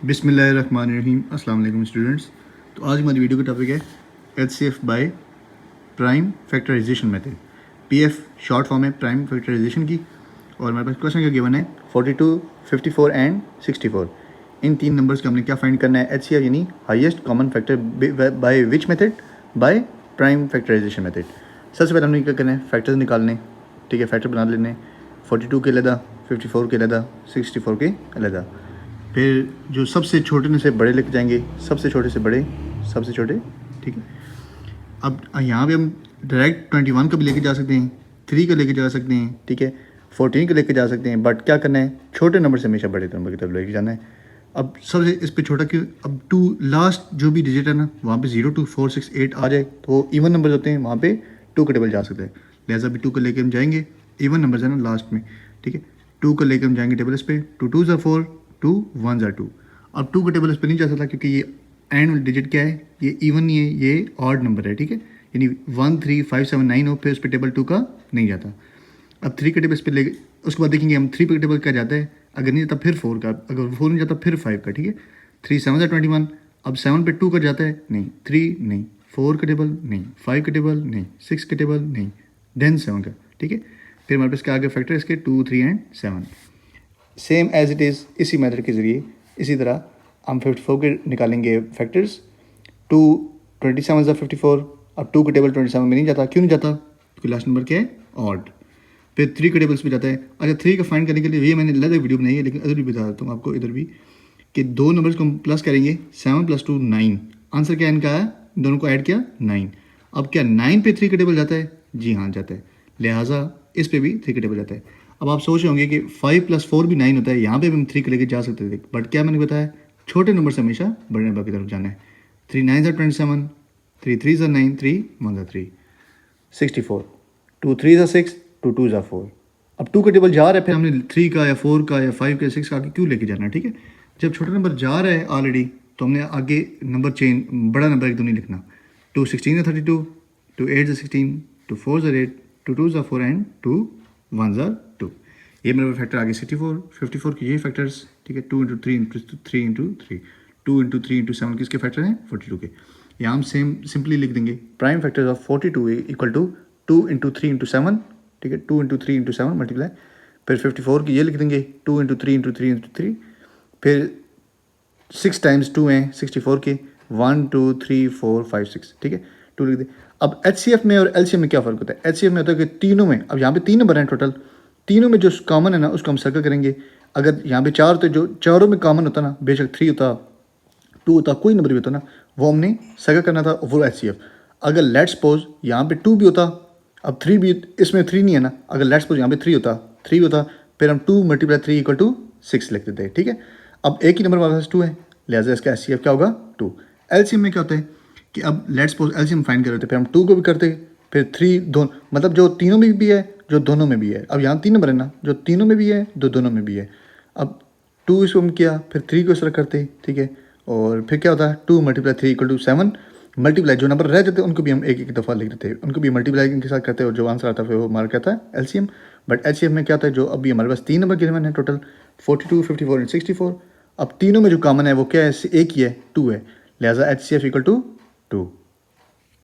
बिस्मिल्लाहिर्रहमानिर्रहीम। अस्सलाम वालेकुम स्टूडेंट्स। तो आज हमारी वीडियो का टॉपिक है HCF by prime factorisation method. PF short form है प्राइम फैक्टराइजेशन की। और हमारे पास क्वेश्चन का गिवन है 42, 54 एंड 64। इन तीन नंबर्स का हमने क्या फाइंड करना है, एचसीएफ यानी highest common factor by which method, by prime factorisation method. सबसे पहले हमने क्या करना है, फैक्टर्स निकालने। ठीक है, फैक्टर बना लेने 42 के अलग, 54 के अलग, 64 के अलग। फिर जो सबसे छोटे से बड़े लेके जाएंगे, सबसे छोटे से बड़े, सबसे छोटे। ठीक है, अब यहाँ पे हम डायरेक्ट 21 का भी लेके जा सकते हैं, 3 का लेके जा सकते हैं, ठीक है, 14 का लेके जा सकते हैं, बट क्या करना है, छोटे नंबर से हमेशा बड़े नंबर की तरफ लेके जाना है। अब सबसे इस पे छोटा क्यों, अब 2 लास्ट जो भी डिजिट है ना, वहाँ पे 0, 2, 4, 6, 8 आ जाए तो इवन नंबर होते हैं, वहाँ पे 2 का टेबल जा सकता है। लिहाजा भी 2 का लेके हम जाएंगे, इवन नंबर है ना लास्ट में। ठीक है, 2 का लेके हम जाएंगे टेबल इस पे, 2 2s are 4, 2 1s are 2। अब 2 का टेबल इस पर नहीं जा सकता क्योंकि ये एंड डिजिट क्या है, ये इवन नहीं है, ये ऑड नंबर है। ठीक है, यानी 1 3 5 7 9 हो, फिर उस पर टेबल 2 का नहीं जाता। अब 3 का टेबल इस पर ले, उसके बाद देखेंगे हम 3 पे टेबल क्या जाता है, अगर नहीं जाता फिर 4 का, अगर 4 नहीं जाता फिर 5 का। ठीक है, 3 7 21। अब 7 पे 2 का जाता है, नहीं, 3 नहीं, 4 का टेबल नहीं, 5 का टेबल नहीं, 6 का टेबल नहीं, देन 7 का। ठीक है, फिर हमारे पास क्या आगे फैक्टर इसके 2 3 and 7। Same as it is इसी मेथड के ज़रिए इसी तरह हम 54 के निकालेंगे फैक्टर्स। 2 27 ज़ा 54। अब 2 का टेबल 27 में नहीं जाता, क्यों नहीं जाता, क्योंकि लास्ट नंबर क्या है, ऑड। फिर 3 के टेबल्स पे जाता है। अच्छा, 3 का फाइंड करने के लिए ये मैंने अलग वीडियो बनाई है, लेकिन इधर भी बता देता हूँ आपको, इधर भी कि दो नंबर्स को हम प्लस करेंगे, 7 + 2 9। आंसर क्या इनका है, दोनों को ऐड किया 9। अब क्या 9 पे 3 का टेबल जाता है, जी हाँ जाता है, लिहाजा इस पे भी 3 का टेबल जाता है। अब आप सोच रहे होंगे कि 5 + 4 भी 9 होता है, यहाँ पे भी हम 3 के लेके जा सकते थे, बट क्या मैंने बताया, छोटे नंबर से हमेशा बड़े नंबर की तरफ जाना है। 3 9s are 27, 3 3s are 9, 3 1s are 3, 64। 2 3s are 6, 2 2s are 4। अब 2 का टेबल जा रहा है, फिर हमने 3 का या 4 का या 5 का 6 का आगे क्यों लेके जाना है। ठीक है, जब छोटा नंबर जा रहा है ऑलरेडी, तो हमने आगे नंबर चेंज, बड़ा नंबर एकदम नहीं लिखना। 2 16 are 32, 2 8s are 16, 2 4s are 8, 2 2s are 4 and 2 1s are 2। ये मेरा फैक्टर आगे 64, 54 के ये फैक्टर्स। ठीक है, 2 × 3 × 3 × 3, 2 × 3 × 7 किसके फैक्टर हैं, 42 के। यहाँ हम सेम सिंपली लिख देंगे, prime factors of 42 equal to 2 × 3 × 7। ठीक है, 2 × 3 × 7 मल्टीप्लाई, फिर 54 की ये लिख देंगे, 2 × 3 × 3 × 3, फिर 6 टाइम्स 2 हैं 64 के, 1 2 3 4 5 6। ठीक है, 2 लिख दे। अब एचसीएफ में और एलसीएम में क्या फ़र्क होता है, एचसीएफ में होता है कि तीनों में, अब यहाँ पे 3 नंबर हैं टोटल, तीनों में जो कॉमन है ना उसको हम सर्कल करेंगे। अगर यहाँ पे 4 तो जो चारों में कॉमन होता ना, बेशक 3 होता, 2 होता, कोई नंबर भी होता ना, वो हमने सर्कल करना था, वो एचसीएफ। अगर लेट सपोज यहाँ पे 2 भी होता, अब 3 भी, इसमें 3 नहीं है ना, अगर लेट सपोज यहाँ पे 3 होता, 3 होता, फिर हम 2 × 3 = 6 लिख देते हैं। ठीक है, अब एक ही नंबर हमारे पास 2 है, लिहाजा इसका एचसीएफ क्या होगा, 2। एलसीएम में क्या होता है कि अब लेट सपोज एलसीएम फाइंड कर रहे थे, फिर हम 2 को भी करते, फिर 3 दोनों, मतलब जो तीनों में भी है, जो दोनों में भी है। अब यहाँ 3 नंबर है ना, जो तीनों में भी है, जो दोनों में भी है। अब 2 इसको हम किया, फिर 3 को इस तरह करते। ठीक है, और फिर क्या होता है, 2 × 3 = 7। मल्टीप्लाई जो नंबर रह जाते हैं उनको भी हम एक एक दफ़ा लिख देते हैं, उनको भी मल्टीप्लाई के साथ करते हैं, और जो आंसर आता है फिर वो हमारा क्या था, एलसीएम। बट एचसीएफ में क्या होता है, जो अभी हमारे पास 3 नंबर गिवन है टोटल, 42, 54 एंड 64। अब तीनों में जो कॉमन है वो क्या है, एक ही है, 2 है, लिहाजा एचसीएफ = 2।